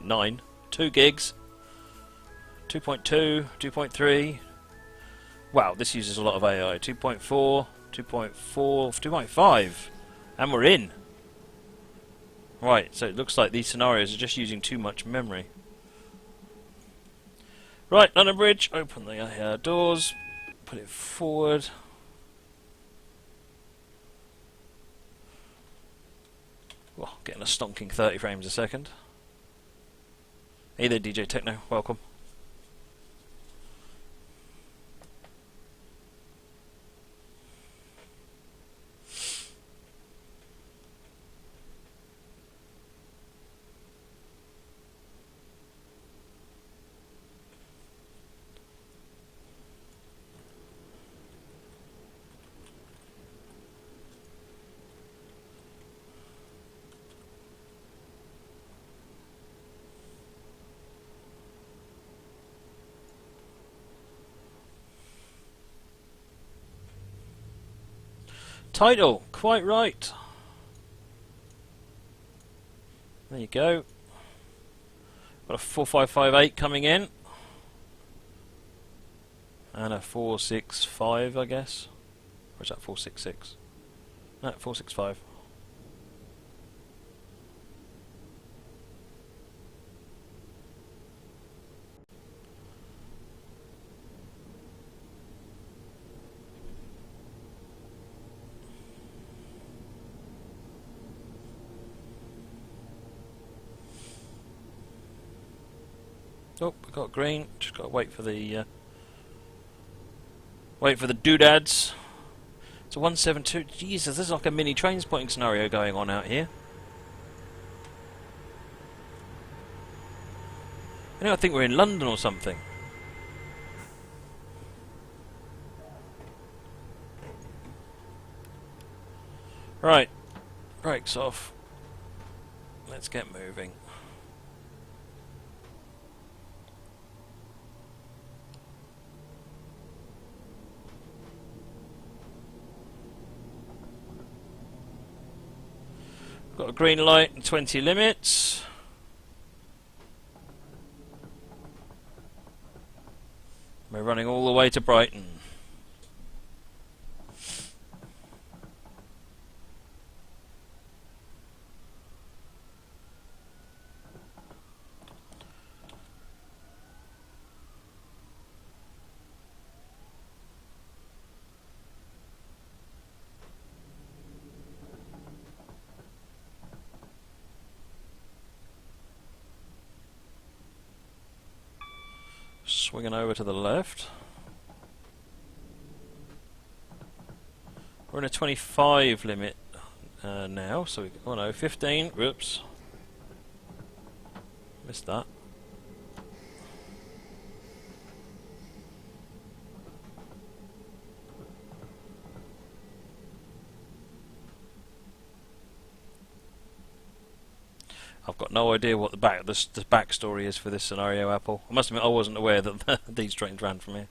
2.9, 2 gigs, 2.2, 2.3. Wow, this uses a lot of AI. 2.4, 2.4, 2.5, and we're in. Right, so it looks like these scenarios are just using too much memory. Right, London Bridge, open the doors, put it forward. Oh, getting a stonking 30 frames a second. Hey there, DJ Techno, welcome. Title, quite right. There you go. Got a 4558 coming in. And a 465, I guess. Or is that 466? No, 465. Oh, we got green. Just got to wait for the doodads. It's a 172. Jesus, this is like a mini train spotting scenario going on out here. You know, I think we're in London or something. Right, brakes off. Let's get moving. Got a green light and 20 limits. We're running all the way to Brighton. Swinging over to the left. We're in a 25 limit now, so we, oh no, 15. Whoops, missed that. I've got no idea what the backstory is for this scenario, Apple. I must admit I wasn't aware that these trains ran from here.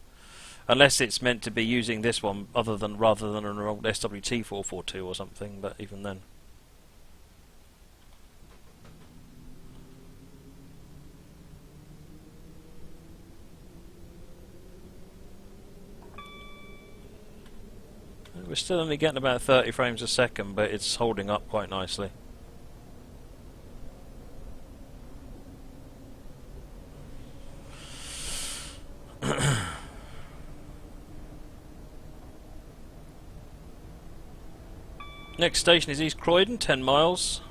Unless it's meant to be using this one rather than an old SWT 442 or something, but even then. We're still only getting about 30 frames a second, but it's holding up quite nicely. Next station is East Croydon, 10 miles.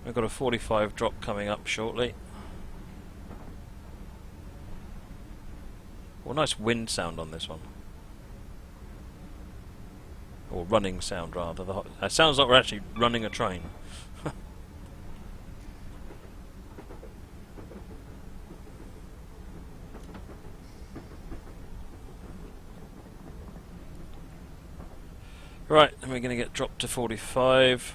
We've got a 45 drop coming up shortly. Well, nice wind sound on this one. Or running sound, rather. It sounds like we're actually running a train. Right, and we're going to get dropped to 45.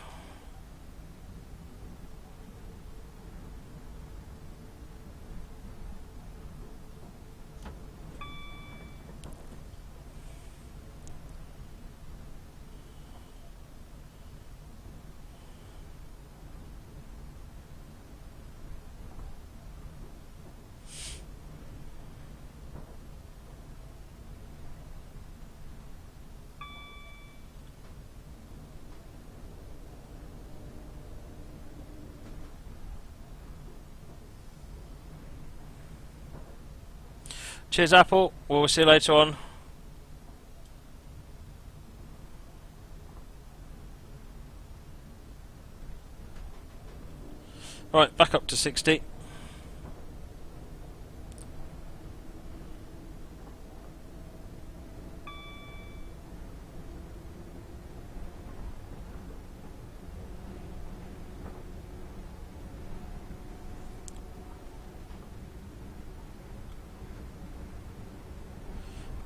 Cheers, Apple. We'll see you later on. Right, back up to 60.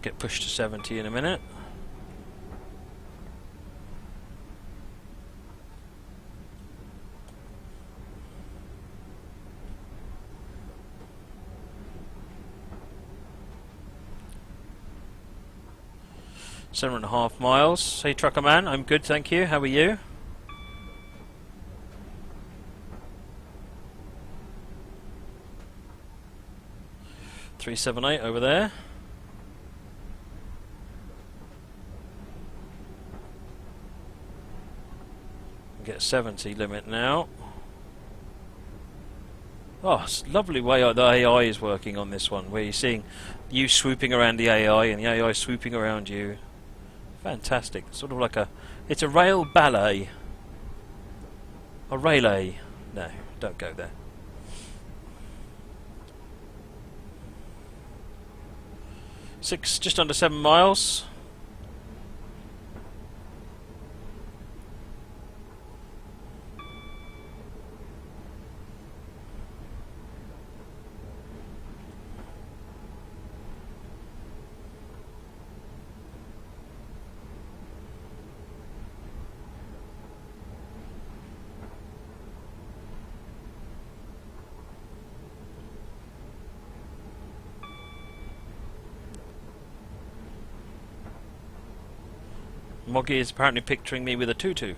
Get pushed to 70 in a minute. Seven and a half miles. Hey, Trucker Man, I'm good, thank you. How are you? $378 over there. Get 70 limit now. Oh, it's a lovely way the AI is working on this one, where you're seeing you swooping around the AI and the AI swooping around you. Fantastic. Sort of like it's a rail ballet. A relay. No, don't go there. Just under 7 miles. Moggy is apparently picturing me with a tutu.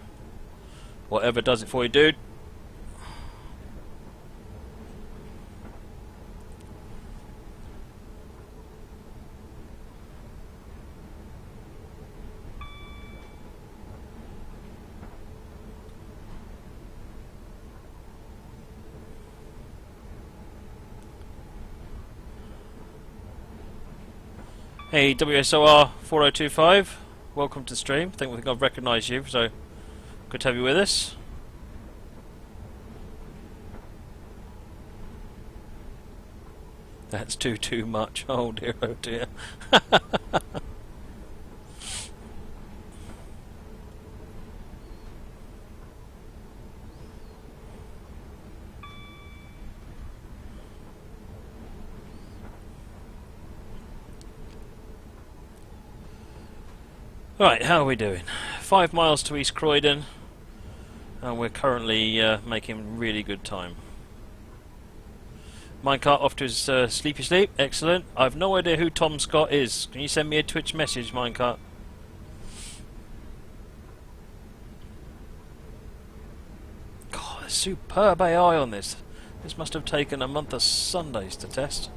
Whatever does it for you, dude. Hey, WSOR 4025. Welcome to the stream. I think I've recognised you, so good to have you with us. That's too much. Oh dear, oh dear. Right, how are we doing? 5 miles to East Croydon, and we're currently making really good time. Minecart off to his sleepy sleep. Excellent. I've no idea who Tom Scott is. Can you send me a Twitch message, Minecart? God, superb AI on this. This must have taken a month of Sundays to test.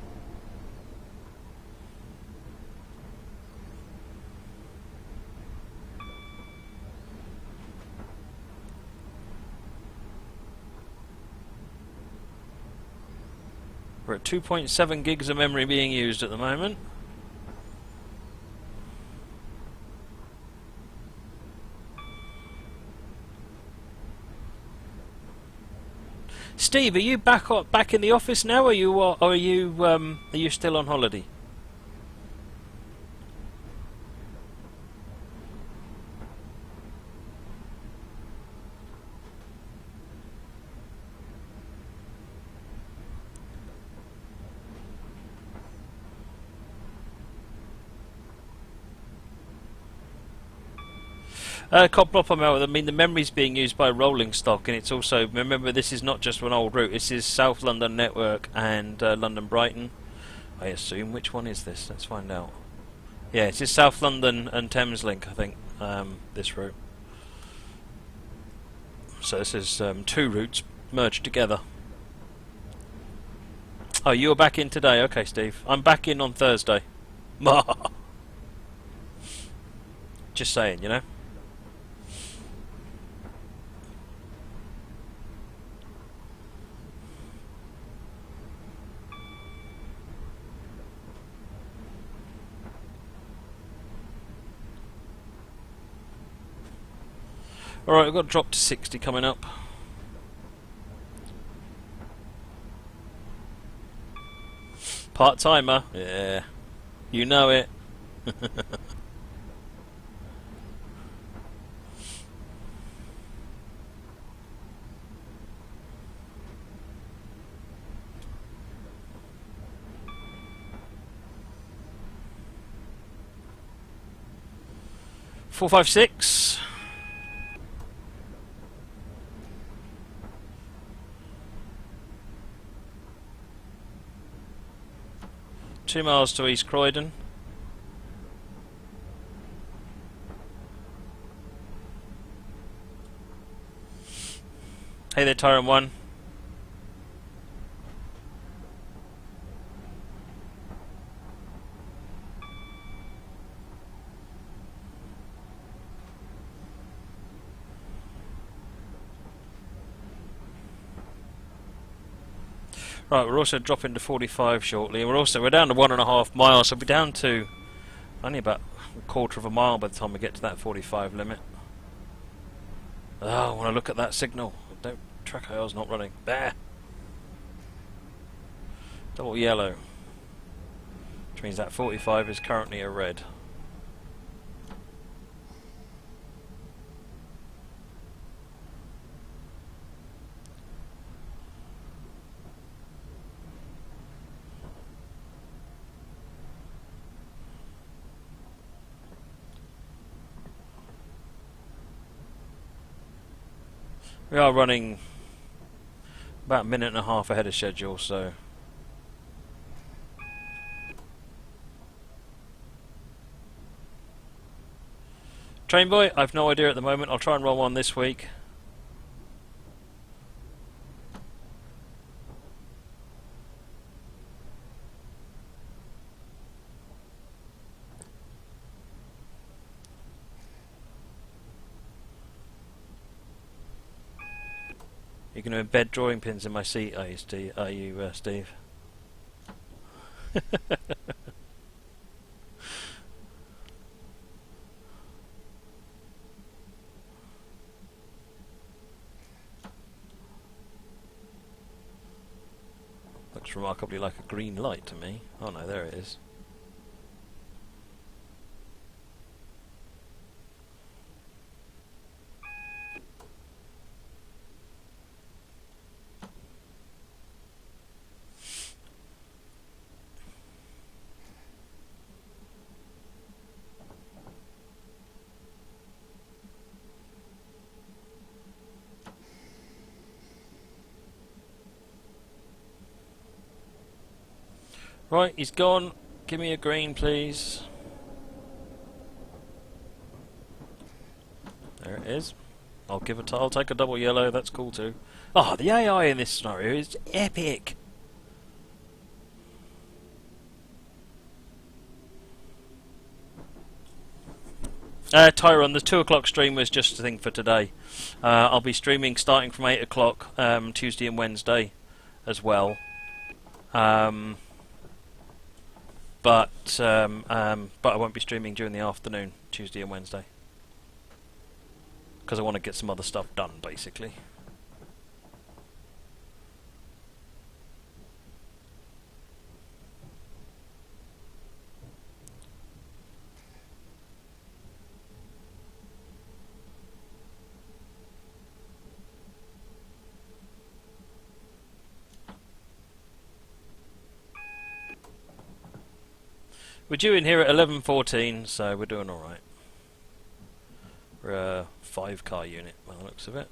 We're at 2.7 gigs of memory being used at the moment. Steve, are you back in the office now, or are you still on holiday? Cop Blop, I'm out with. I mean, the memory's being used by rolling stock, and it's also, remember, this is not just an old route. This is South London Network and London Brighton. I assume. Which one is this? Let's find out. Yeah, it's just South London and Thameslink, I think. This route. So this is two routes merged together. Oh, you were back in today? Okay, Steve. I'm back in on Thursday. Just saying, you know. Alright, I've got to drop to 60 coming up. Part-timer? Yeah. You know it. Four, 5, 6. Two miles to East Croydon. Hey there, Tyrant 1. Right, we're also dropping to 45 shortly. We're down to 1.5 miles, so we'll be down to only about a quarter of a mile by the time we get to that 45 limit. Oh, I want to look at that signal. Don't track IR's not running. There. Double yellow. Which means that 45 is currently a red. We are running about a minute and a half ahead of schedule, so... Train boy, I've no idea at the moment. I'll try and roll one this week. You're going to embed drawing pins in my seat, are you, Steve? Looks remarkably like a green light to me. Oh no, there it is. Right, he's gone. Give me a green, please. There it is. I'll take a double yellow. That's cool too. Ah, the AI in this scenario is epic. Tyron, the 2 o'clock stream was just a thing for today. I'll be streaming starting from 8 o'clock Tuesday and Wednesday as well. But I won't be streaming during the afternoon, Tuesday and Wednesday, because I want to get some other stuff done, basically. We're due in here at 11:14, so we're doing all right. for a 5-car unit, by the looks of it.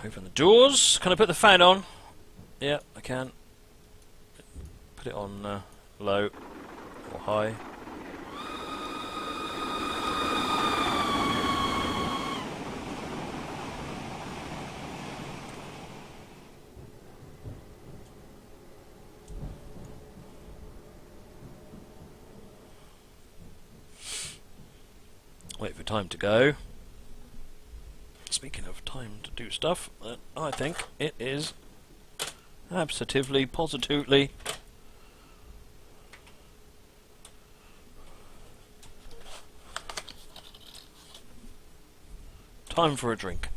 Open the doors. Can I put the fan on? Yeah, I can. Put it on low or high. Wait for time to go. Speaking of time to do stuff, I think it is absolutely, positively time for a drink.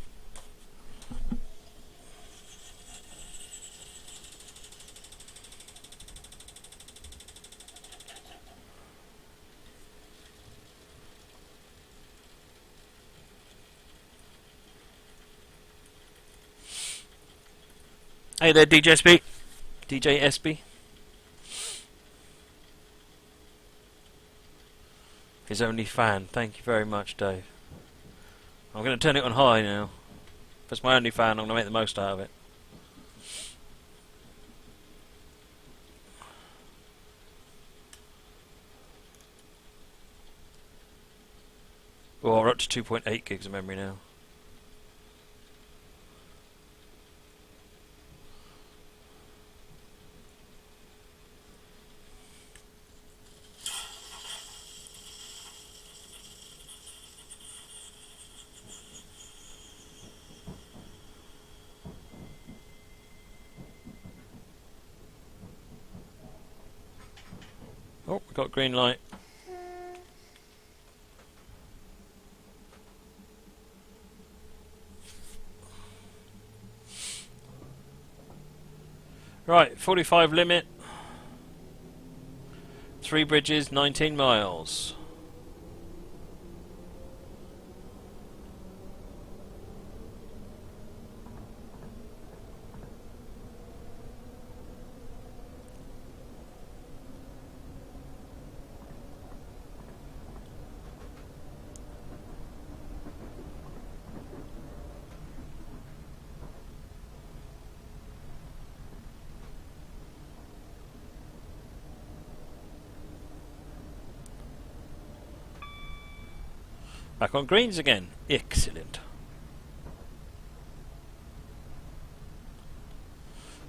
Hey there, DJ SB. DJ SB. His only fan. Thank you very much, Dave. I'm going to turn it on high now. If it's my only fan, I'm going to make the most out of it. Well, we're up to 2.8 gigs of memory now. Oh, we got green light. Right, 45 limit. 3 bridges, 19 miles. Back on greens again. Excellent.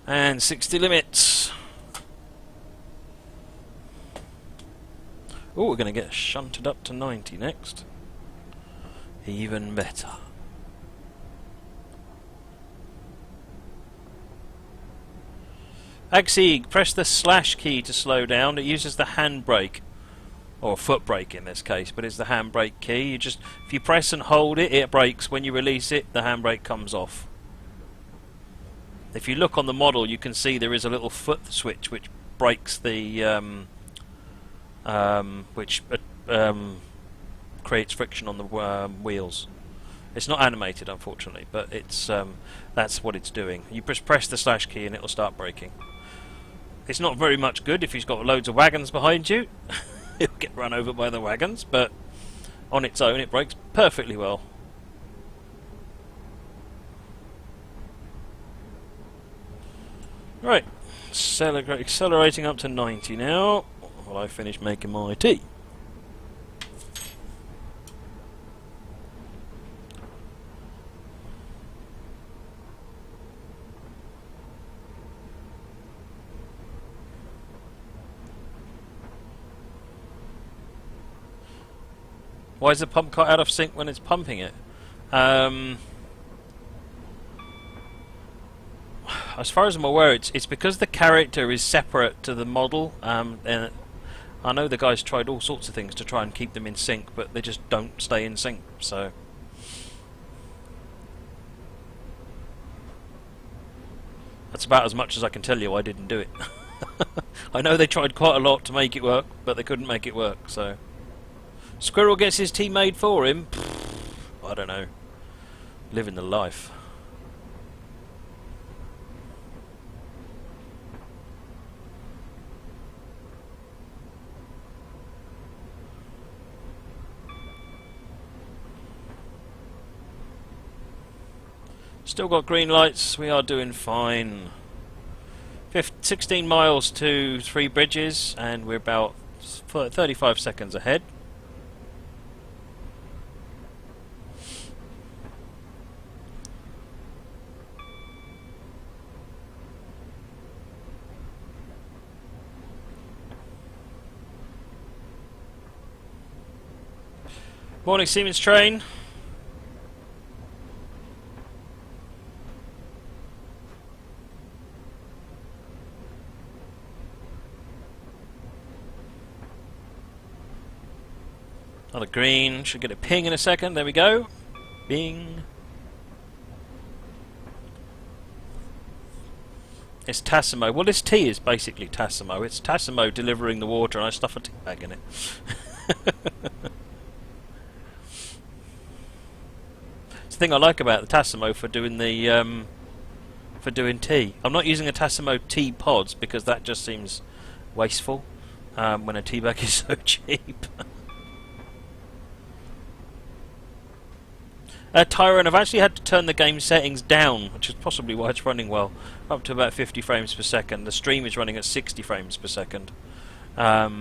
And 60 limits. Oh, we're going to get shunted up to 90 next. Even better. Agsieg, press the slash key to slow down. It uses the handbrake. Or foot brake in this case, but it's the handbrake key. You just, if you press and hold it, it brakes. When you release it, the handbrake comes off. If you look on the model, you can see there is a little foot switch which brakes the, creates friction on the wheels. It's not animated, unfortunately, but it's that's what it's doing. You press the slash key and it will start braking. It's not very much good if you've got loads of wagons behind you. It'll get run over by the wagons, but on its own it brakes perfectly well. Right, accelerating up to 90 now, while I finish making my tea. Why is the pump car out of sync when it's pumping it? As far as I'm aware, it's because the character is separate to the model. And I know the guys tried all sorts of things to try and keep them in sync, but they just don't stay in sync. So that's about as much as I can tell you. I didn't do it. I know they tried quite a lot to make it work, but they couldn't make it work. So Squirrel gets his tea made for him. I don't know. Living the life. Still got green lights, we are doing fine. 16 miles to 3 bridges, and we're about 35 seconds ahead. Morning, Siemens train. Another green. Should get a ping in a second. There we go. Bing. It's Tassimo. Well, this tea is basically Tassimo. It's Tassimo delivering the water, and I stuff a tea bag in it. It's the thing I like about the Tassimo for doing the for doing tea. I'm not using a Tassimo tea pods because that just seems wasteful when a tea bag is so cheap. Tyrone, I've actually had to turn the game settings down, which is possibly why it's running well, up to about 50 frames per second. The stream is running at 60 frames per second. Yeah,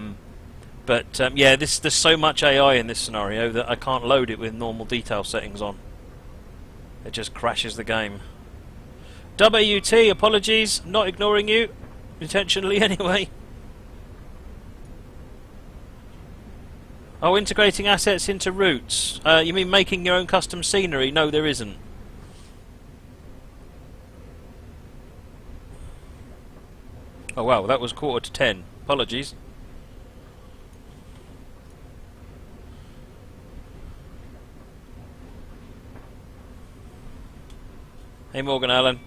there's so much AI in this scenario that I can't load it with normal detail settings on. It just crashes the game. WUT, apologies, not ignoring you, intentionally anyway. Oh, integrating assets into routes. You mean making your own custom scenery? No, there isn't. Oh wow, that was 9:45. Apologies. Hey Morgan Allen.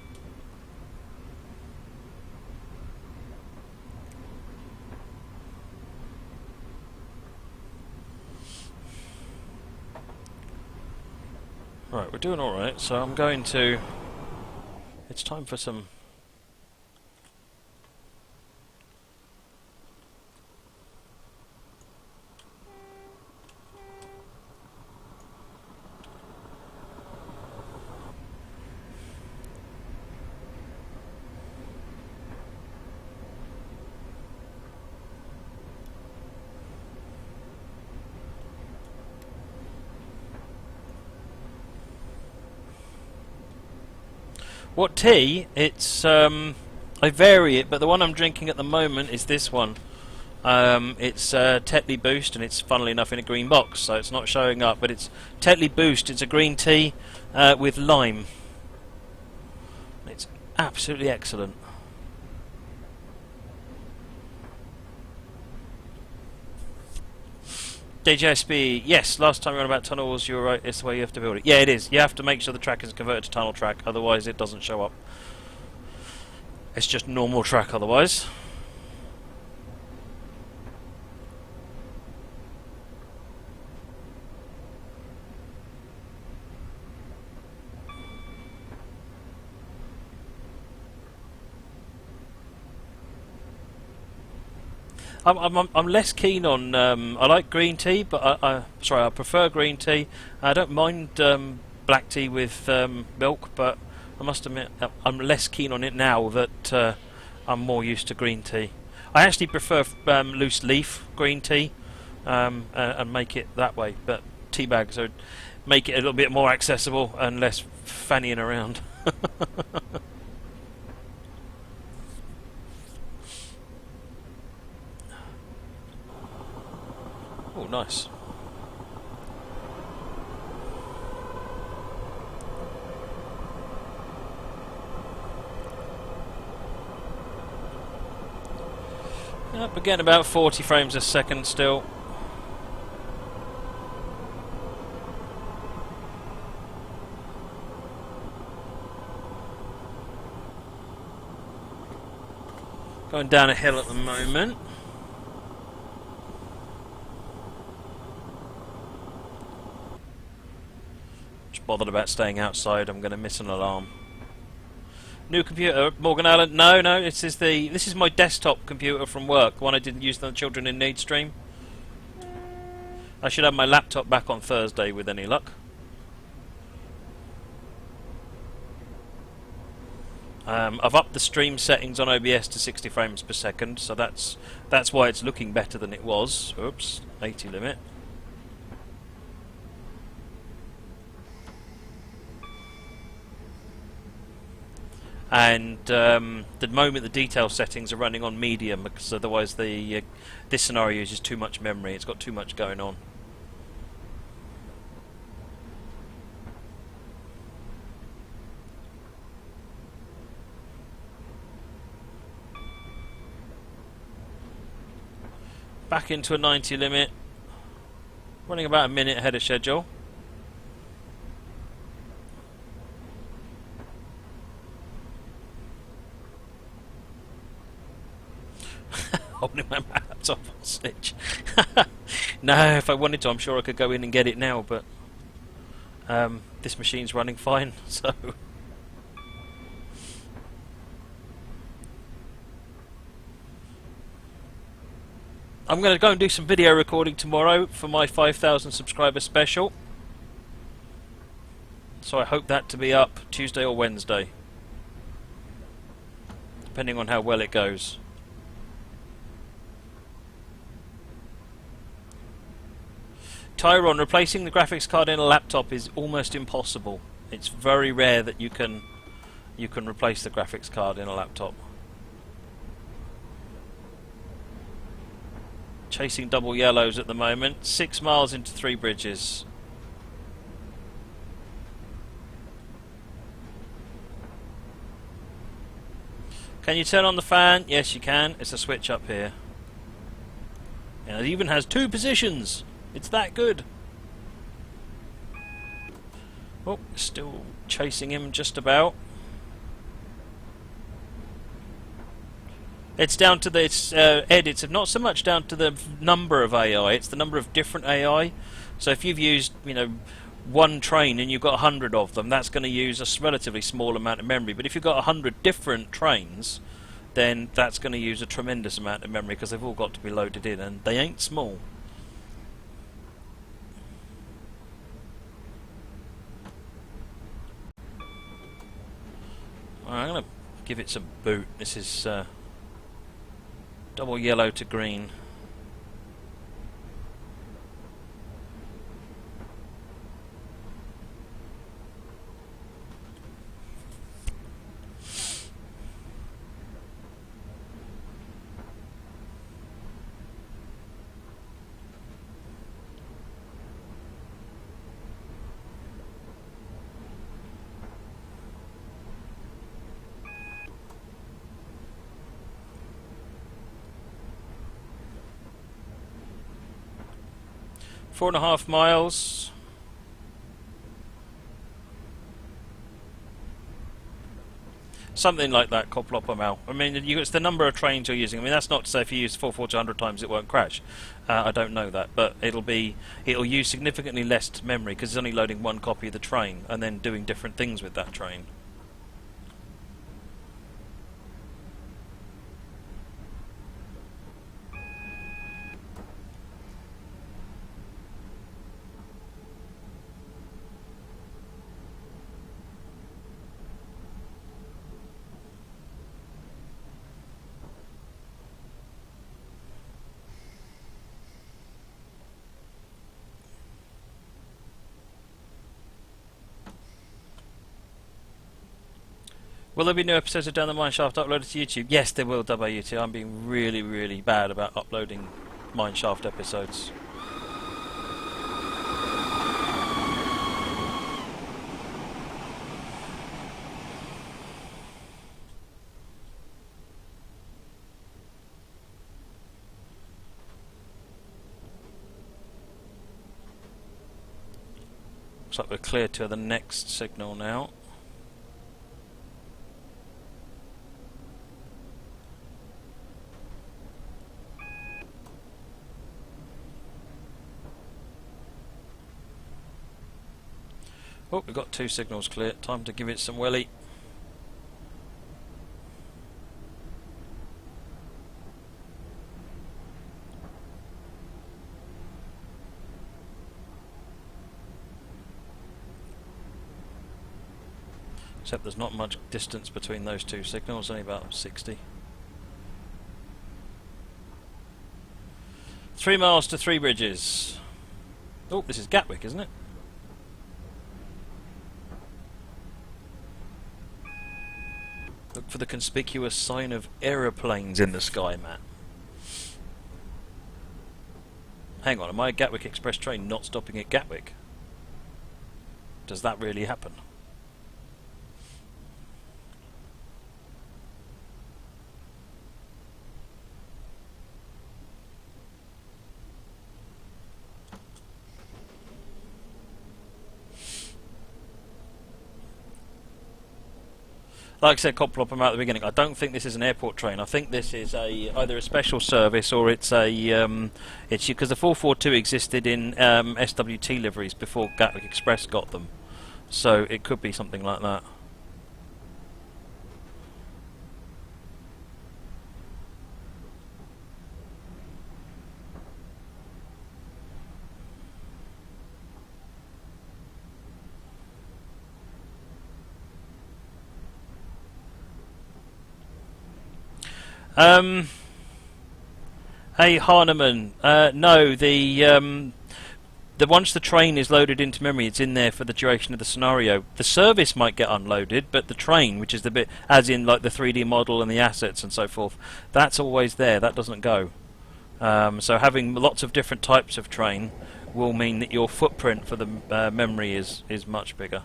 Right, we're doing alright, so I'm going to... It's time for some... What tea? It's I vary it, but the one I'm drinking at the moment is this one. It's Tetley Boost, and it's funnily enough in a green box, so it's not showing up. But it's Tetley Boost. It's a green tea with lime. It's absolutely excellent. DJSB, yes, last time you were on about tunnels, you were right, it's the way you have to build it. Yeah, it is. You have to make sure the track is converted to tunnel track, otherwise it doesn't show up. It's just normal track otherwise. I'm less keen on. I like green tea, but I prefer green tea. I don't mind black tea with milk, but I must admit I'm less keen on it now that I'm more used to green tea. I actually prefer loose leaf green tea and make it that way. But tea bags would make it a little bit more accessible and less fannying around. Oh, nice. Yep, again about 40 frames a second still. Going down a hill at the moment. bothered about staying outside. I'm going to miss an alarm. New computer, Morgan Allen. No, this is my desktop computer from work. The one I didn't use on the Children in Need stream. I should have my laptop back on Thursday with any luck. I've upped the stream settings on OBS to 60 frames per second, so that's why it's looking better than it was. Oops, 80 limit. And the moment the detail settings are running on medium, because otherwise this scenario uses too much memory. It's got too much going on. Back into a 90 limit. Running about a minute ahead of schedule. Holding my laptop hostage. No, if I wanted to, I'm sure I could go in and get it now, but this machine's running fine, so... I'm going to go and do some video recording tomorrow for my 5,000 subscriber special. So I hope that to be up Tuesday or Wednesday, depending on how well it goes. Tyron, replacing the graphics card in a laptop is almost impossible. It's very rare that you can replace the graphics card in a laptop. Chasing double yellows at the moment. 6 miles into 3 bridges. Can you turn on the fan? Yes, you can. It's a switch up here. And it even has 2 positions. It's that good. Oh, still chasing him just about. It's down to the Ed. It's not so much down to the number of AI. It's the number of different AI. So if you've used, one train and you've got 100 of them, that's going to use a relatively small amount of memory. But if you've got 100 different trains, then that's going to use a tremendous amount of memory because they've all got to be loaded in, and they ain't small. I'm going to give it some boot. This is double yellow to green. Four and a half miles. Something like that, Coplop. I mean, it's the number of trains you're using. I mean, that's not to say if you use 440 100 times it won't crash. I don't know that, but it'll use significantly less memory because it's only loading one copy of the train and then doing different things with that train. Will there be new episodes of Down the Mineshaft uploaded to YouTube? Yes, there will, WT. I'm being really, really bad about uploading Mineshaft episodes. Looks like we're clear to the next signal now. Oh, we've got 2 signals clear. Time to give it some welly. Except there's not much distance between those 2 signals, only about 60. 3 miles to 3 bridges. Oh, this is Gatwick, isn't it? Look for the conspicuous sign of aeroplanes in the sky, Matt. Hang on, am I a Gatwick Express train not stopping at Gatwick? Does that really happen? Like I said, Coplop about the beginning, I don't think this is an airport train. I think this is either a special service or it's it's because the 442 existed in SWT liveries before Gatwick Express got them, so it could be something like that. Hey Harneman, no, the once the train is loaded into memory, it's in there for the duration of the scenario. The service might get unloaded, but the train, which is the bit, as in like the 3D model and the assets and so forth, that's always there. That doesn't go. So having lots of different types of train will mean that your footprint for the memory is much bigger.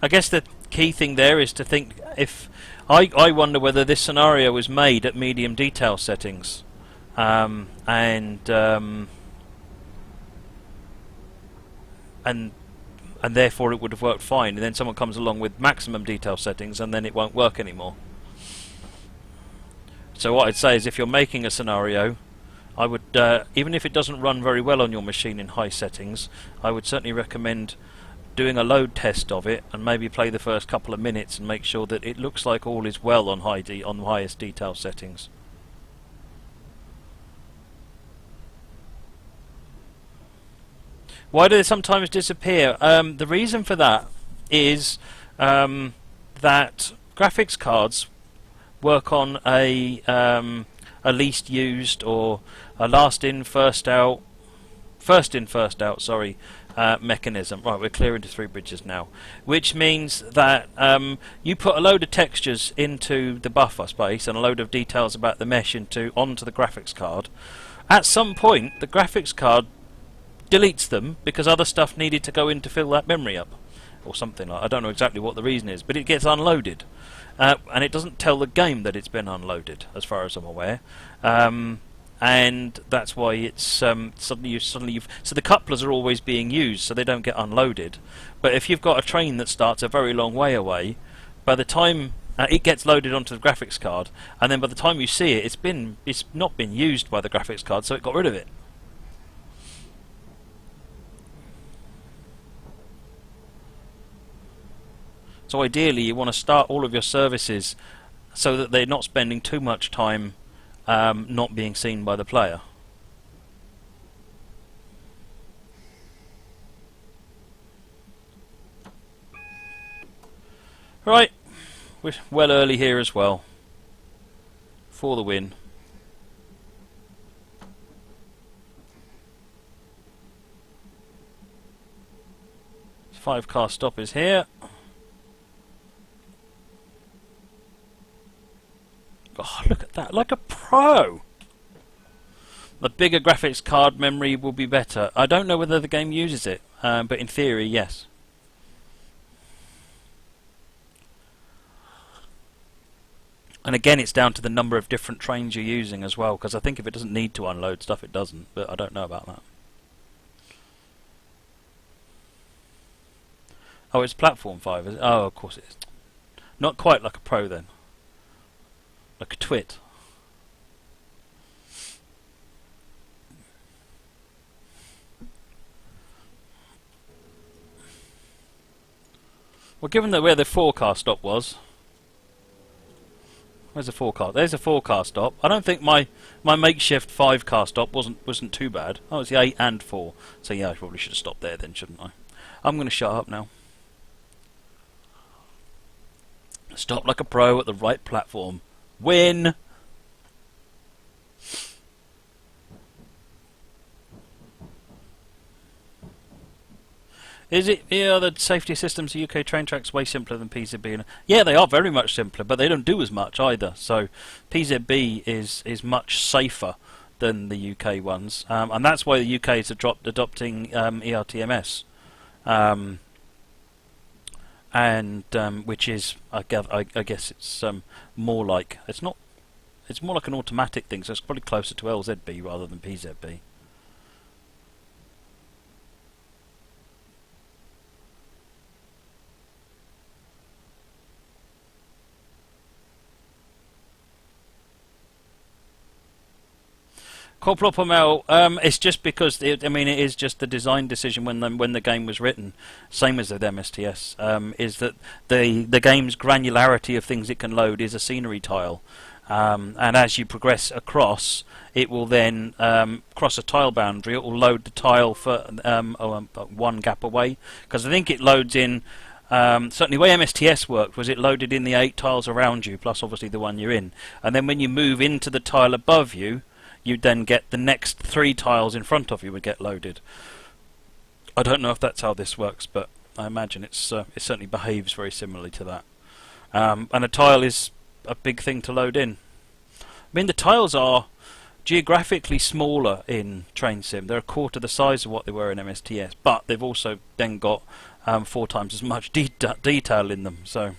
I guess the key thing there is to think if I wonder whether this scenario was made at medium detail settings, and therefore it would have worked fine, and then someone comes along with maximum detail settings and then it won't work anymore. So what I'd say is if you're making a scenario, I would even if it doesn't run very well on your machine in high settings, I would certainly recommend doing a load test of it and maybe play the first couple of minutes and make sure that it looks like all is well on on the highest detail settings. Why do they sometimes disappear? The reason for that is that graphics cards work on a least used or a last in first out mechanism. Right, we're clear into 3 bridges now, which means that you put a load of textures into the buffer space and a load of details about the mesh onto the graphics card. At some point, the graphics card deletes them because other stuff needed to go in to fill that memory up, or something like. I don't know exactly what the reason is, but it gets unloaded, and it doesn't tell the game that it's been unloaded, as far as I'm aware. And that's why it's suddenly you've so the couplers are always being used, so they don't get unloaded. But if you've got a train that starts a very long way away, by the time it gets loaded onto the graphics card, and then by the time you see it, it's not been used by the graphics card, so it got rid of it. So ideally, you want to start all of your services so that they're not spending too much time not being seen by the player. Right, we're well early here as well. For the win. 5-car stop is here. Oh, look at that, like a pro! The bigger graphics card memory will be better. I don't know whether the game uses it, but in theory, yes. And again, it's down to the number of different trains you're using as well, because I think if it doesn't need to unload stuff, it doesn't, but I don't know about that. Oh, it's Platform 5, is it? Oh, of course it is. Not quite like a pro then. Like a twit. Well, given that where the forecast stop was, where's the forecast? There's a forecast stop. I don't think my makeshift 5 car stop wasn't too bad. Oh, it's the 8 and 4. So yeah, I probably should have stopped there then, shouldn't I? I'm going to shut up now. Stop like a pro at the right platform. Win! Is it? Yeah, the safety systems of UK train tracks way simpler than PZB. Yeah, they are very much simpler, but they don't do as much either. So PZB is much safer than the UK ones, and that's why the UK is adopting ERTMS, which is I guess it's more like it's more like an automatic thing. So it's probably closer to LZB rather than PZB. Corporal Pomel, it's just because it is just the design decision when the game was written, same as with MSTS, is that the game's granularity of things it can load is a scenery tile, and as you progress across, it will then cross a tile boundary. It will load the tile for one gap away, because I think it loads in. Certainly the way MSTS worked was it loaded in the 8 tiles around you, plus obviously the one you're in, and then when you move into the tile above you, you'd then get the next 3 tiles in front of you would get loaded. I don't know if that's how this works, but I imagine it certainly behaves very similarly to that. And a tile is a big thing to load in. I mean, the tiles are geographically smaller in Train Sim. They're a quarter the size of what they were in MSTS, but they've also then got 4 times as much detail in them. So.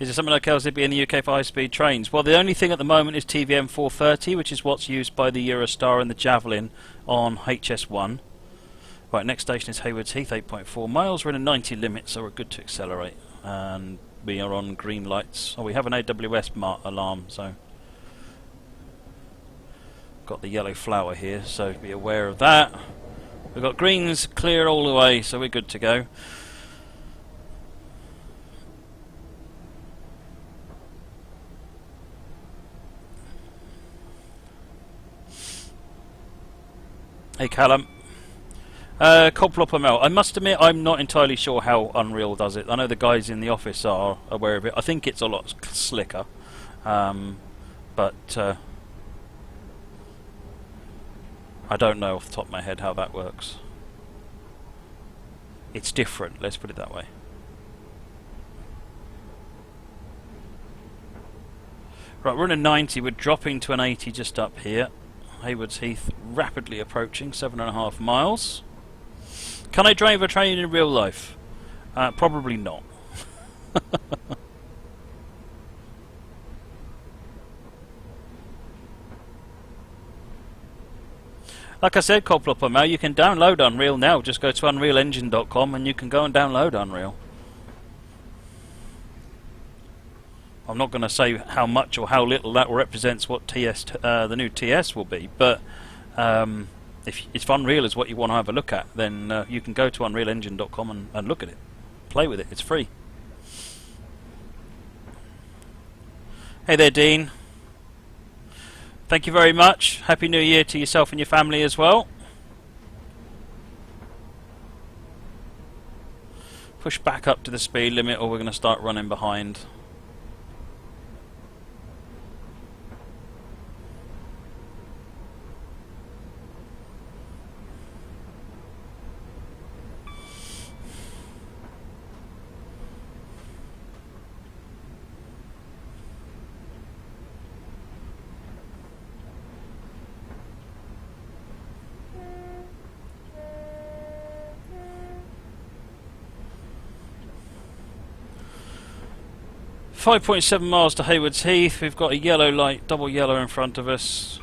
Is there something like LZB in the UK for high-speed trains? Well, the only thing at the moment is TVM 430, which is what's used by the Eurostar and the Javelin on HS1. Right, next station is Hayward Heath, 8.4 miles. We're in a 90 limit, so we're good to accelerate. And we are on green lights. Oh, we have an AWS alarm, so... Got the yellow flower here, so be aware of that. We've got greens clear all the way, so we're good to go. Hey Callum. Coplopamel. I must admit I'm not entirely sure how Unreal does it. I know the guys in the office are aware of it. I think it's a lot slicker. But I don't know off the top of my head how that works. It's different, let's put it that way. Right, we're in a 90, we're dropping to an 80 just up here. Hayward's Heath rapidly approaching, 7.5 miles. Can I drive a train in real life? Probably not. Like I said, Coplopper, you can download Unreal now. Just go to unrealengine.com and you can go and download Unreal. I'm not going to say how much or how little that represents what the new TS will be, but if Unreal is what you want to have a look at, then you can go to unrealengine.com and look at it. Play with it, it's free. Hey there, Dean. Thank you very much. Happy New Year to yourself and your family as well. Push back up to the speed limit or we're going to start running behind. .7 miles to Hayward's Heath. We've got a yellow light, double yellow in front of us.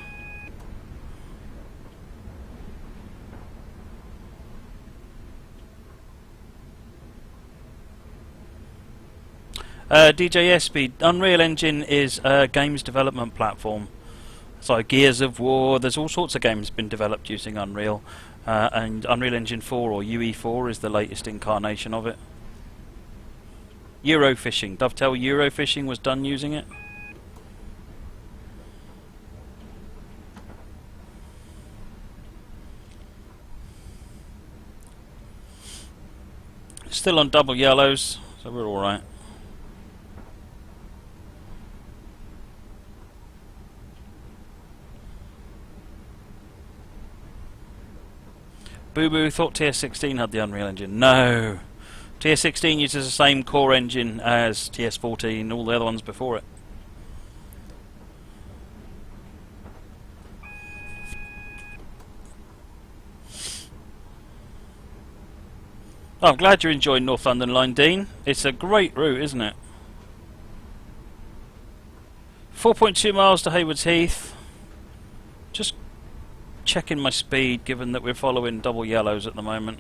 DJSB, Unreal Engine is a games development platform. So Gears of War, there's all sorts of games been developed using Unreal. And Unreal Engine 4 or UE4 is the latest incarnation of it. Eurofishing, Dovetail Eurofishing was done using it. Still on double yellows, so we're alright. Boo Boo thought TS16 had the Unreal Engine. No! TS16 uses the same core engine as TS14 and all the other ones before it. Oh, I'm glad you're enjoying North London Line, Dean. It's a great route, isn't it? 4.2 miles to Hayward's Heath. Just checking my speed, given that we're following double yellows at the moment.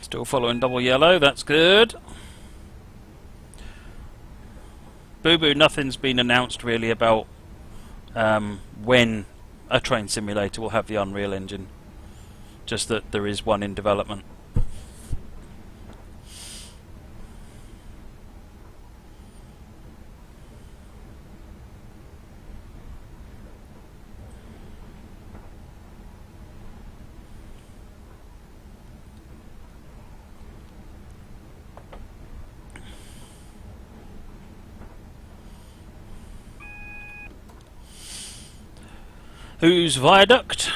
Still following double yellow, that's good. Boo Boo, nothing's been announced really about when a train simulator will have the Unreal Engine. Just that there is one in development. Who's Viaduct?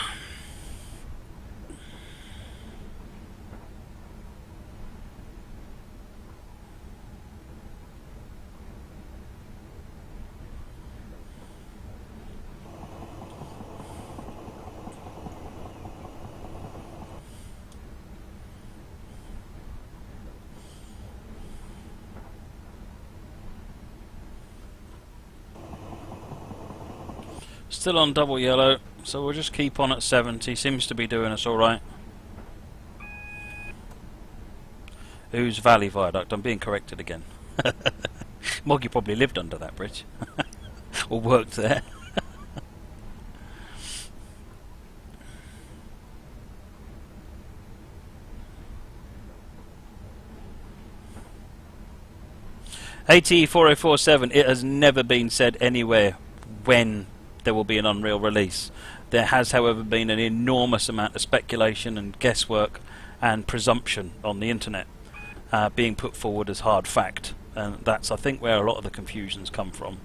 Still on double yellow, so we'll just keep on at 70. Seems to be doing us alright. Who's Valley Viaduct? I'm being corrected again. Moggy probably lived under that bridge. Or worked there. AT4047, it has never been said anywhere when there will be an Unreal release. There has, however, been an enormous amount of speculation and guesswork and presumption on the internet being put forward as hard fact, and that's, I think, where a lot of the confusions come from.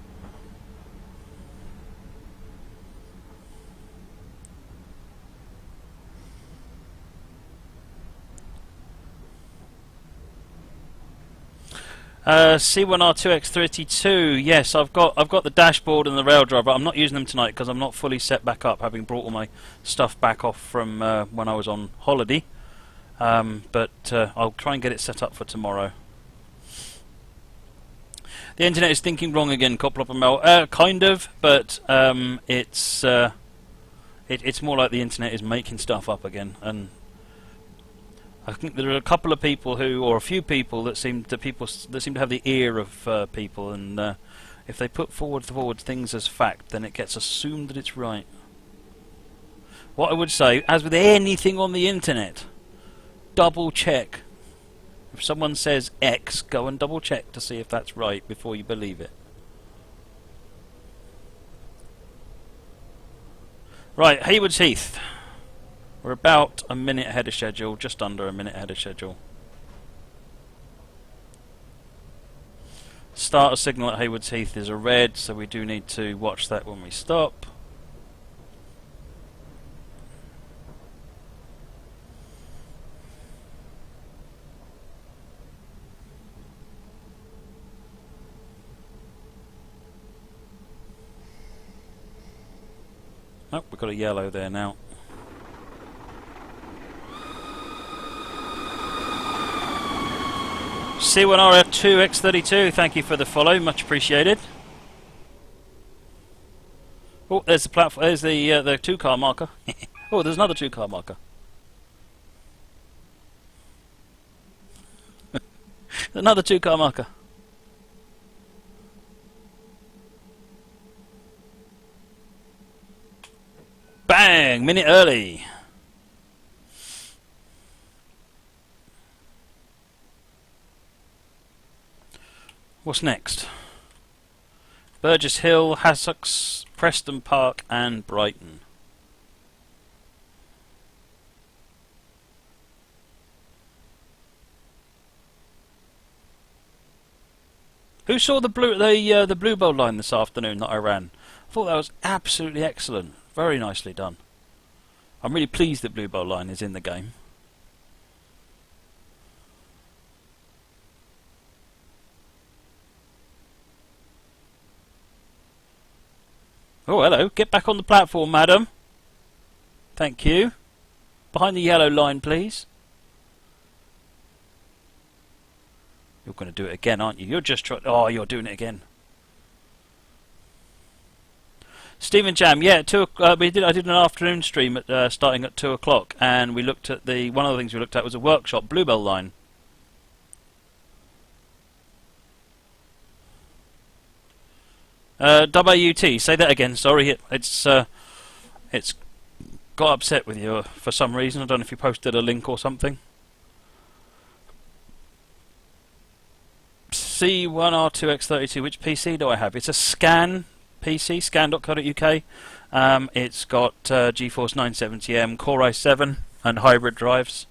C1R2X32. Yes, I've got the dashboard and the rail driver. I'm not using them tonight because I'm not fully set back up, having brought all my stuff back off from when I was on holiday. But I'll try and get it set up for tomorrow. The internet is thinking wrong again, Coplop and Mel. Kind of, but it's more like the internet is making stuff up again, and I think there are a couple of people or a few people that seem to have the ear of people, and if they put forward things as fact, then it gets assumed that it's right. What I would say, as with anything on the internet, double check. If someone says X, go and double check to see if that's right before you believe it. Right, Hayward's Heath. We're about a minute ahead of schedule, just under a minute ahead of schedule. Starter signal at Hayward's Heath is a red, so we do need to watch that when we stop. Oh, we've got a yellow there now. C1RF2X32, thank you for the follow, much appreciated. Oh, there's the platform. There's the 2-car marker. Oh, there's another 2-car marker. Another 2-car marker. Bang! Minute early. What's next? Burgess Hill, Hassocks, Preston Park and Brighton. Who saw the Bluebell line this afternoon that I ran? I thought that was absolutely excellent. Very nicely done. I'm really pleased that Bluebell line is in the game. Oh, hello. Get back on the platform, madam. Thank you. Behind the yellow line, please. You're going to do it again, aren't you? You're just trying... Oh, you're doing it again. Stephen Jam, yeah, I did an afternoon stream at, starting at 2 o'clock, and we looked at one of the things we looked at was a workshop Bluebell line. WUT, say that again. Sorry, it's got upset with you for some reason. I don't know if you posted a link or something. C1R2X32. Which PC do I have? It's a Scan PC, scan.co.uk. It's got GeForce 970M, Core i7, and hybrid drives.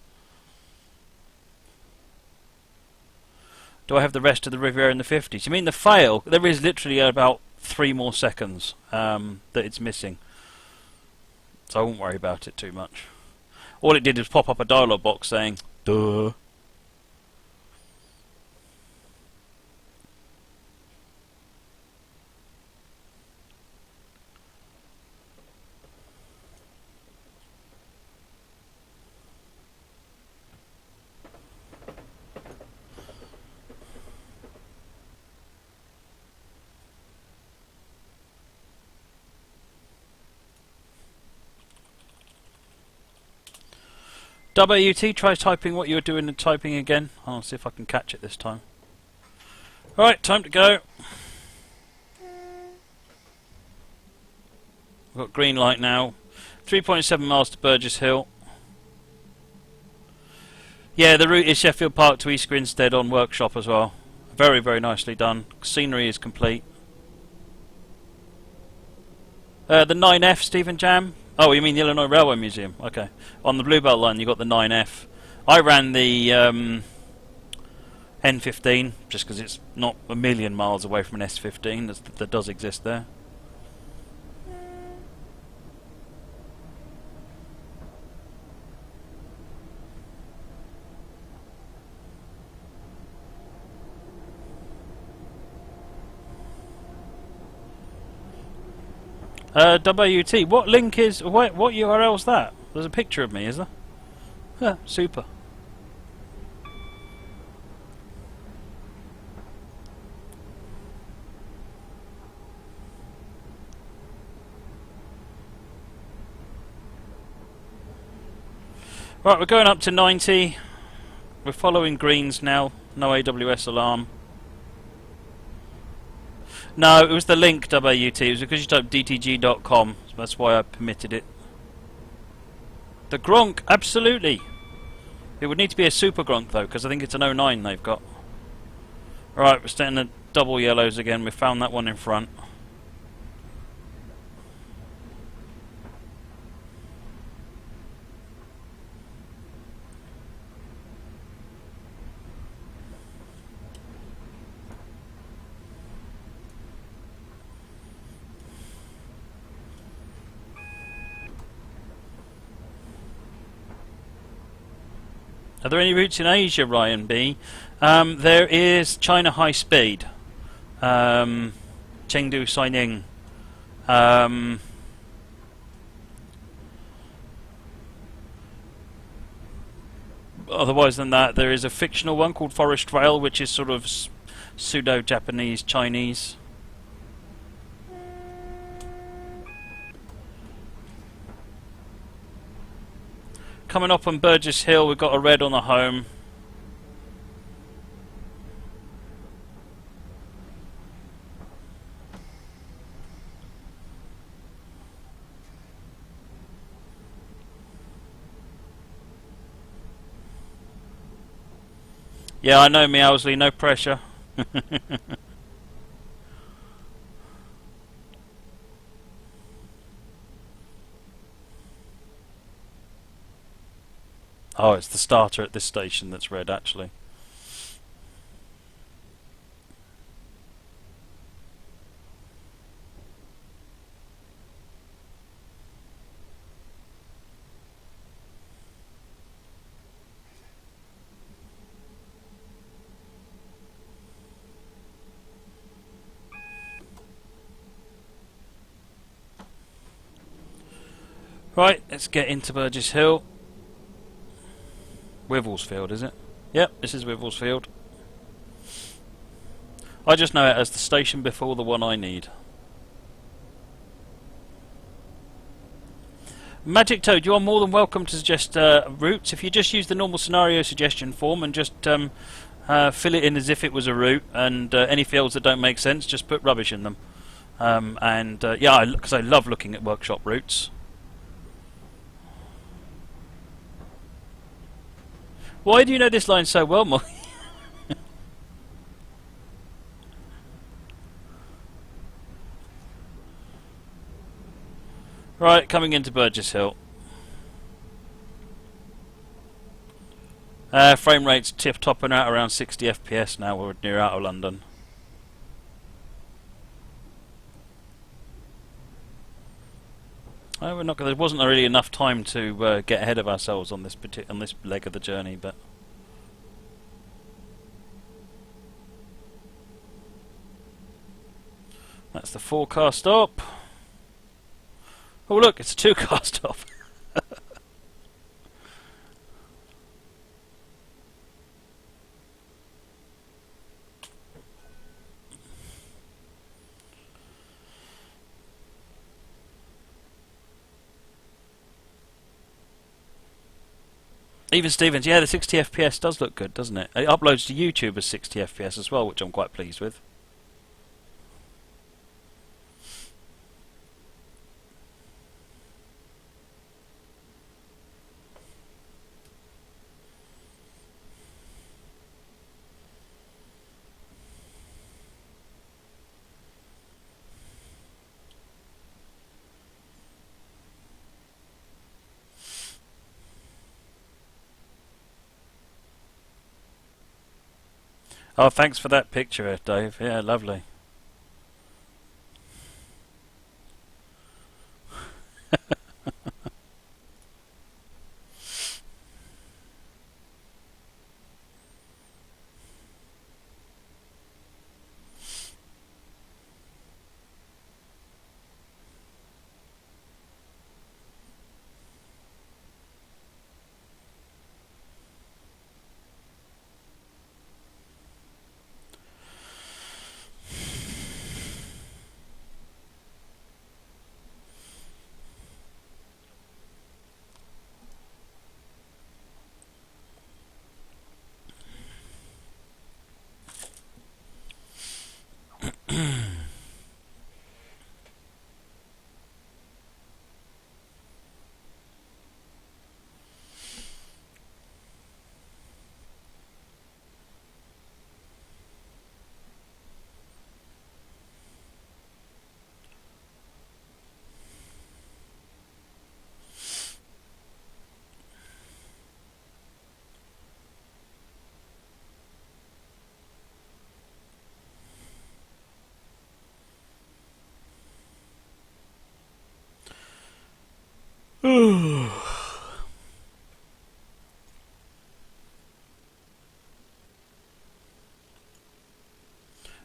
Do I have the rest of the Riviera in the 50s? You mean the fail? There is literally about 3 more seconds that it's missing. So I won't worry about it too much. All it did was pop up a dialog box saying, duh. WT, try typing what you were doing and typing again. I'll see if I can catch it this time. Alright, time to go. We've got green light now. 3.7 miles to Burgess Hill. Yeah, the route is Sheffield Park to East Grinstead on workshop as well. Very, very nicely done. Scenery is complete. The 9F, Stephen Jam. Oh, you mean the Illinois Railway Museum? Okay. On the Bluebell line, you got the 9F. I ran the N15 just because it's not a million miles away from an S15 that does exist there. WT, what link is... what URL is that? There's a picture of me, is there? Yeah, super. Right, we're going up to 90. We're following greens now. No AWS alarm. No, it was the link, WT. It was because you typed dtg.com. So that's why I permitted it. The Gronk, absolutely. It would need to be a Super Gronk, though, because I think it's an 09 they've got. Alright, we're starting the double yellows again. We found that one in front. Are there any routes in Asia, Ryan B? There is China High Speed, Chengdu Saining, otherwise than that, there is a fictional one called Forest Trail, which is sort of pseudo-Japanese, Chinese. Coming up on Burgess Hill, we've got a red on the home. Yeah, I know, Meowsley, no pressure. Oh, it's the starter at this station that's red, actually. Right, let's get into Burgess Hill. Wivelsfield, is it? Yep, this is Wivelsfield. I just know it as the station before the one I need. Magic Toad, you are more than welcome to suggest routes. If you just use the normal scenario suggestion form and just fill it in as if it was a route, and any fields that don't make sense, just put rubbish in them. Yeah, because I love looking at workshop routes. Why do you know this line so well, Molly? Right, coming into Burgess Hill. Frame rate's topping out around 60 FPS now. We're near out of London. We're not. There wasn't really enough time to get ahead of ourselves on this leg of the journey, but that's the 4-car stop. Oh look, it's a 2-car stop. Even Stevens, yeah, the 60 FPS does look good, doesn't it? It uploads to YouTube as 60 FPS as well, which I'm quite pleased with. Oh, thanks for that picture, Dave. Yeah, lovely.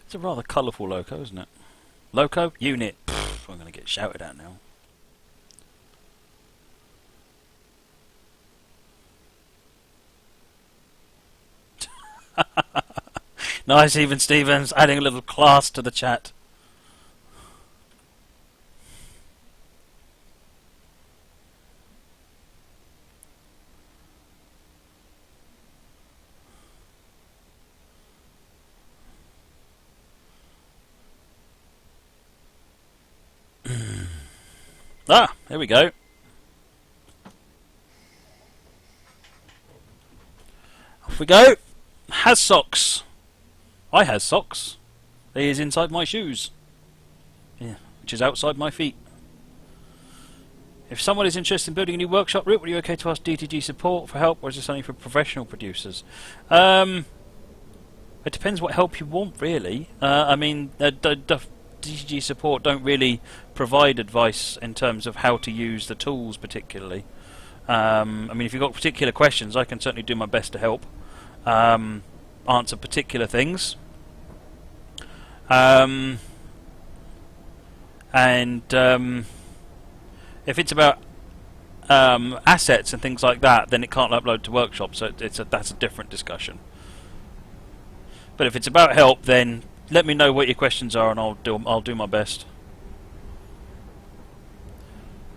It's a rather colourful loco, isn't it? Loco? Unit. Pfft, I'm going to get shouted at now. Nice, even Stevens, adding a little class to the chat. Ah, here we go. Off we go. Has socks. I has socks. He is inside my shoes. Yeah, which is outside my feet. If someone is interested in building a new workshop route, would you okay to ask DTG support for help, or is this only for professional producers? It depends what help you want, really. I mean, DTG support don't really provide advice in terms of how to use the tools particularly. I mean, if you've got particular questions, I can certainly do my best to help answer particular things. If it's about assets and things like that, then it can't upload to workshop, so that's a different discussion. But if it's about help, then let me know what your questions are, and I'll do my best.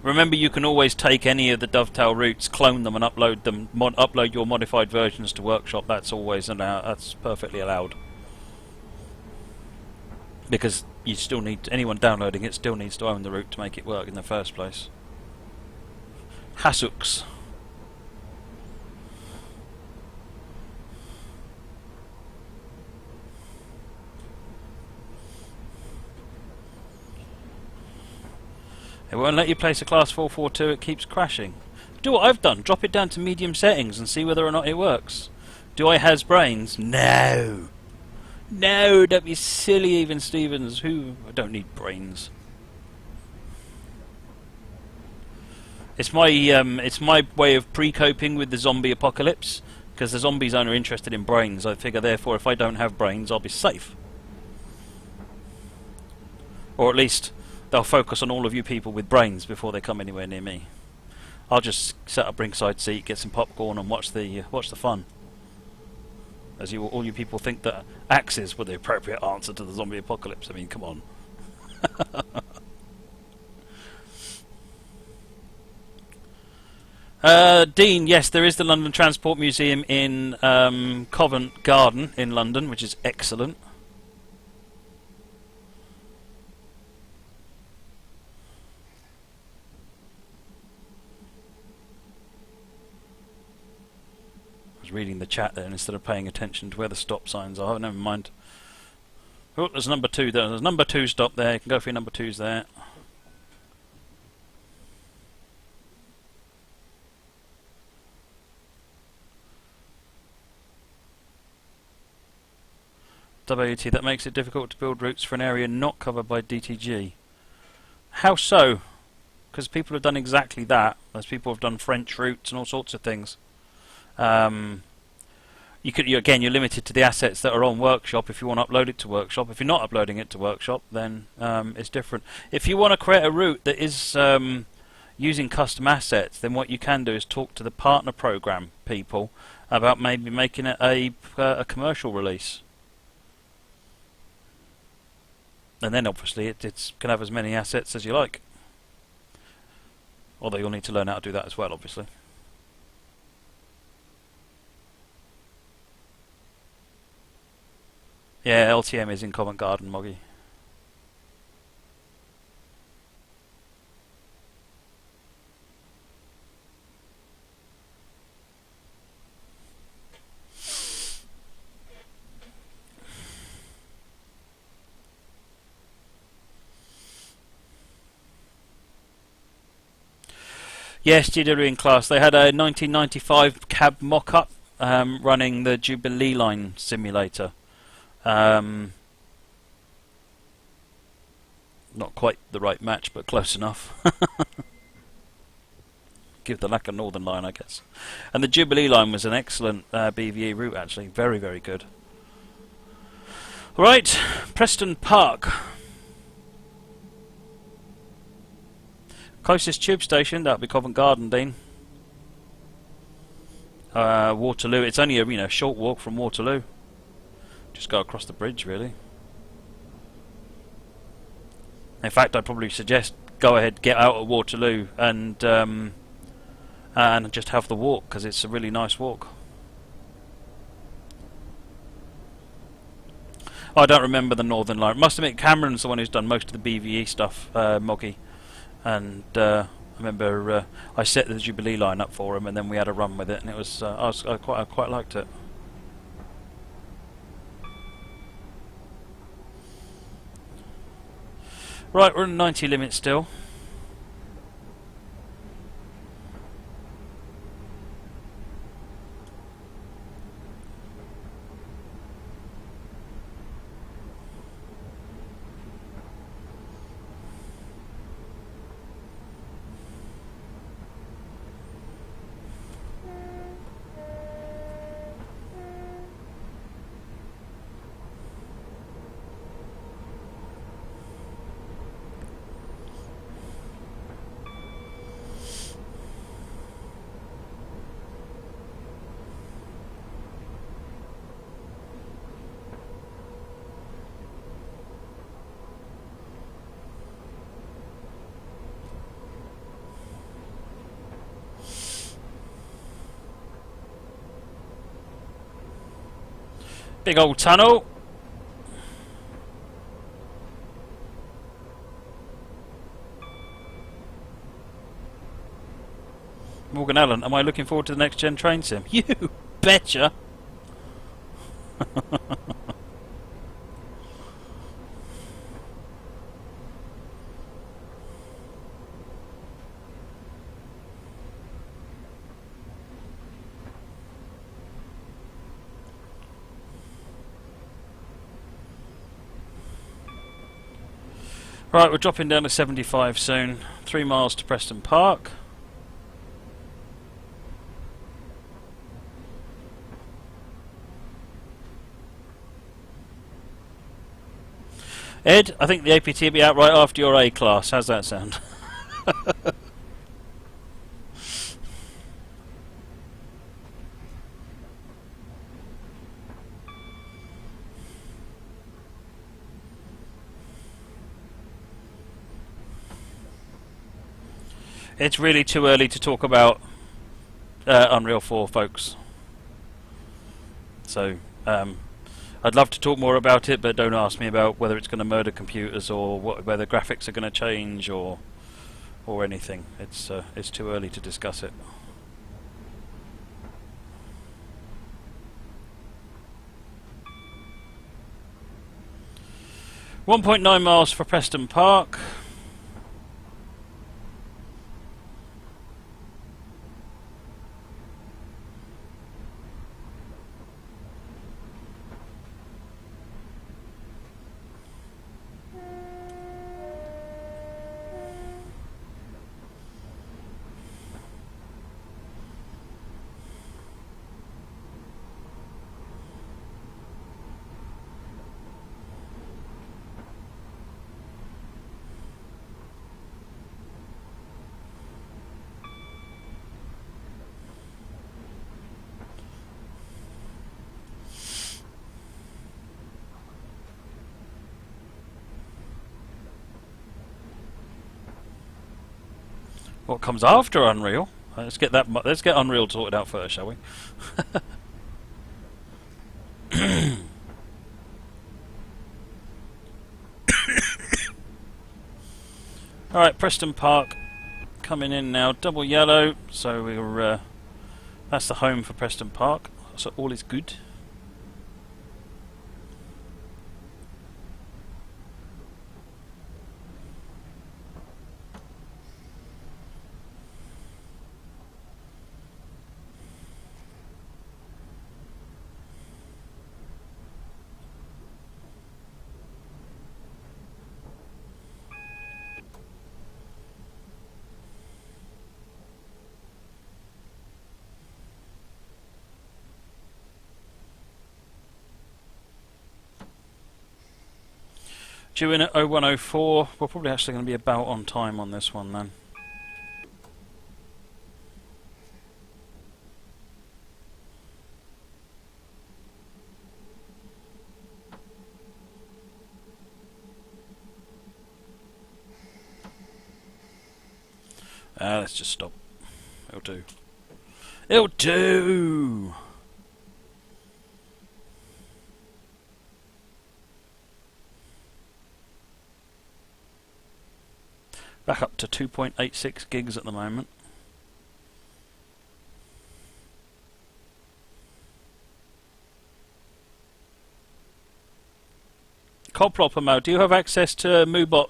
Remember, you can always take any of the dovetail routes, clone them, and upload them. Upload your modified versions to workshop. That's always that's perfectly allowed. Because you still need anyone downloading it still needs to own the route to make it work in the first place. Hasuks. It won't let you place a class 442, it keeps crashing. Do what I've done, drop it down to medium settings and see whether or not it works. Do I has brains? No! No, don't be silly, even Stevens. I don't need brains. It's my way of pre-coping with the zombie apocalypse, because the zombies aren't interested in brains. I figure therefore if I don't have brains I'll be safe. Or at least they'll focus on all of you people with brains before they come anywhere near me. I'll just set up ringside seat, get some popcorn, and watch the fun. As all you people think that axes were the appropriate answer to the zombie apocalypse. I mean, come on. Dean, yes, there is the London Transport Museum in Covent Garden in London, which is excellent. Reading the chat there instead of paying attention to where the stop signs are. Never mind. Oh, there's number 2 there. There's number 2 stop there. You can go for your number 2s there. WT, that makes it difficult to build routes for an area not covered by DTG. How so? Because people have done exactly that. As people have done French routes and all sorts of things. Again, you're limited to the assets that are on Workshop if you want to upload it to Workshop. If you're not uploading it to Workshop, then it's different. If you want to create a route that is using custom assets, then what you can do is talk to the partner program people about maybe making it a commercial release. And then obviously it can have as many assets as you like. Although you'll need to learn how to do that as well, obviously. Yeah, LTM is in Covent Garden, Moggy. Yes, GW in class. They had a 1995 cab mock-up running the Jubilee Line simulator. Not quite the right match, but close enough. Give the lack of Northern Line, I guess. And the Jubilee Line was an excellent BVE route, actually. Very, very good. Right, Preston Park. Closest tube station, that'll be Covent Garden, Dean. Waterloo, it's only a short walk from Waterloo. Just go across the bridge, really. In fact, I'd probably suggest go ahead, get out at Waterloo, and just have the walk, because it's a really nice walk. I don't remember the Northern Line. Must admit, Cameron's the one who's done most of the BVE stuff, Moggy, and I remember I set the Jubilee line up for him, and then we had a run with it, and it was I quite liked it. Right, we're on 90 limit still. Big old tunnel. Morgan Allen, am I looking forward to the next gen train sim? You betcha. Right, we're dropping down to 75 soon. 3 miles to Preston Park. Ed, I think the APT will be out right after your A class. How's that sound? It's really too early to talk about Unreal 4, folks. So, I'd love to talk more about it, but don't ask me about whether it's going to murder computers or whether graphics are going to change or anything. It's too early to discuss it. .9 miles for Preston Park. What comes after Unreal? Let's get Unreal sorted out first, shall we? All right, Preston Park coming in now. Double yellow, so we're that's the home for Preston Park. So all is good. Due in at 0104. We're probably actually going to be about on time on this one then. Let's just stop. It'll do. It'll do! Back up to 2.86 gigs at the moment. Coplopper, do you have access to Moobot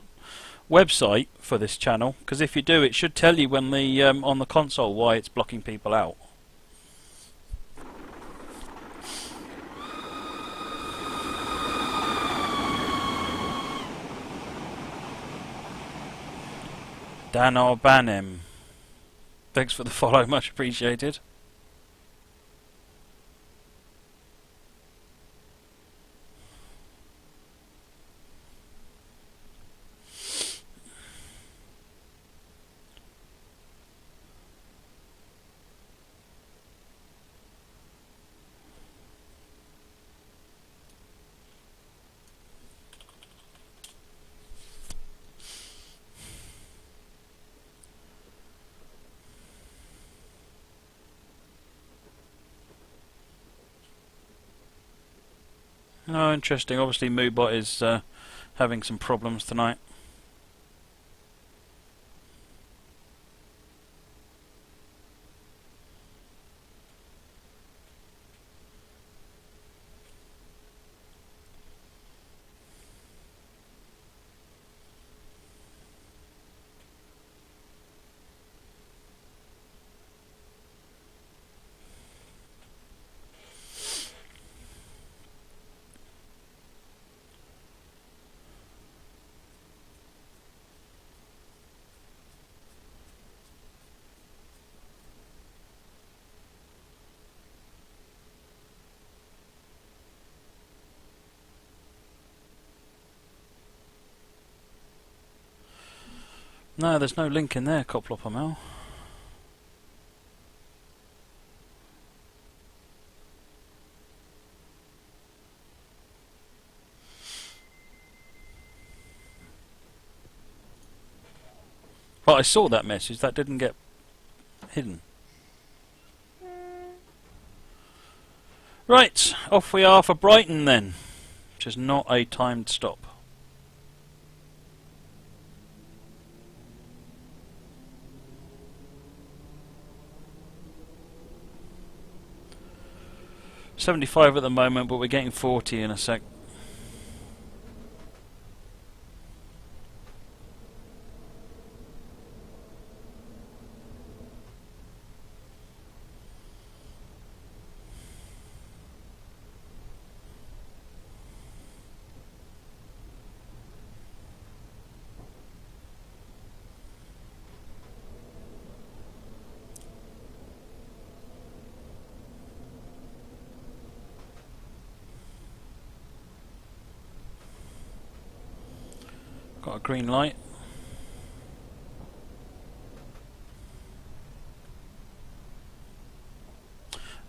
website for this channel? Because if you do, it should tell you when the on the console why it's blocking people out. Dan Arbanim, thanks for the follow, much appreciated. Oh, interesting. Obviously, Moobot is having some problems tonight. No, there's no link in there, Coplopper. But I saw that message, that didn't get hidden. Right, off we are for Brighton then, which is not a timed stop. $75 at the moment, but we're getting 40 in a sec. Got a green light.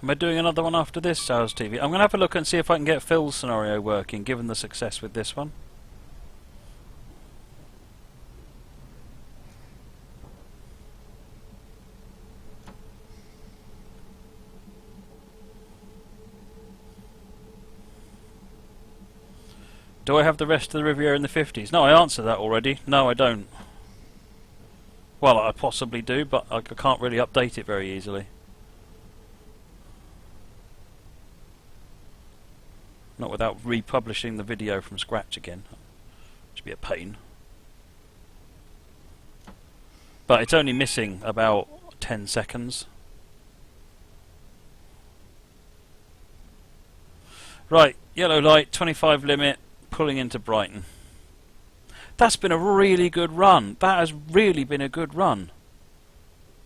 Am I doing another one after this, Sales TV? I'm going to have a look and see if I can get Phil's scenario working, given the success with this one. Do I have the rest of the Riviera in the 50s? No, I answered that already. No, I don't. Well, I possibly do, but I can't really update it very easily. Not without republishing the video from scratch again. Which would be a pain. But it's only missing about 10 seconds. Right, yellow light, 25 limit. Pulling into Brighton. That's been a really good run. That has really been a good run.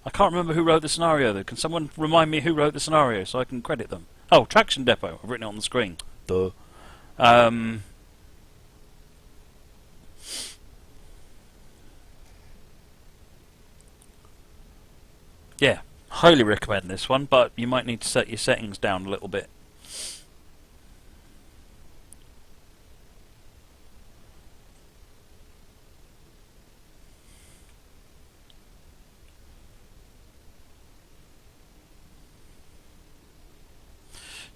I can't remember who wrote the scenario though. Can someone remind me who wrote the scenario so I can credit them? Oh, Traction Depot. I've written it on the screen. Duh. Yeah, highly recommend this one, but you might need to set your settings down a little bit.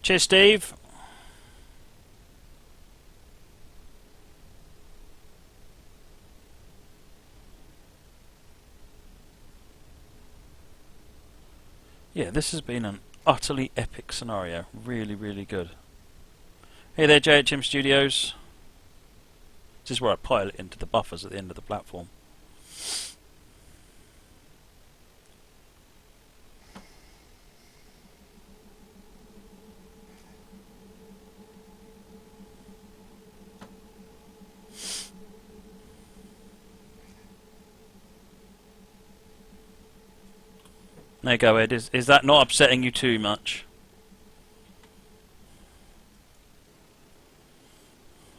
Cheers, Steve. Yeah, this has been an utterly epic scenario. Really, really good. Hey there, JHM Studios. This is where I pilot into the buffers at the end of the platform. There you go, Ed. Is that not upsetting you too much?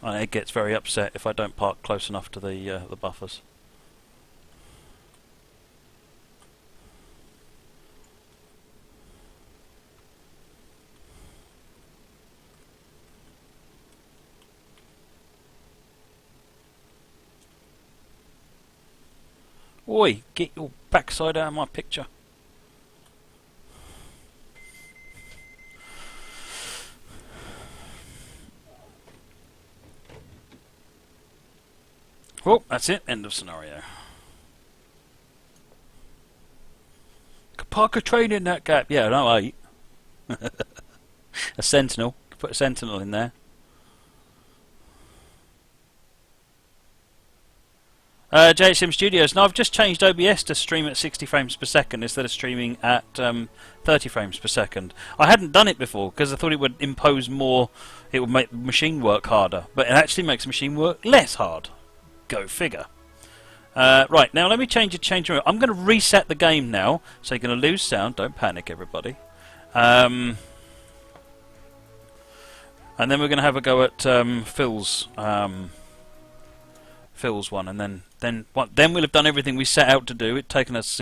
Ed gets very upset if I don't park close enough to the buffers. Oi, get your backside out of my picture. Oh, that's it. End of scenario. Could park a train in that gap. Yeah, no, 8. A sentinel. Put a sentinel in there. JSM Studios. Now I've just changed OBS to stream at 60 frames per second instead of streaming at 30 frames per second. I hadn't done it before because I thought it would impose more. It would make the machine work harder, but it actually makes the machine work less hard. Go figure. Right, now let me change room. I'm going to reset the game now, so you're going to lose sound. Don't panic, everybody. And then we're going to have a go at Phil's one, and then we'll have done everything we set out to do. It's taken us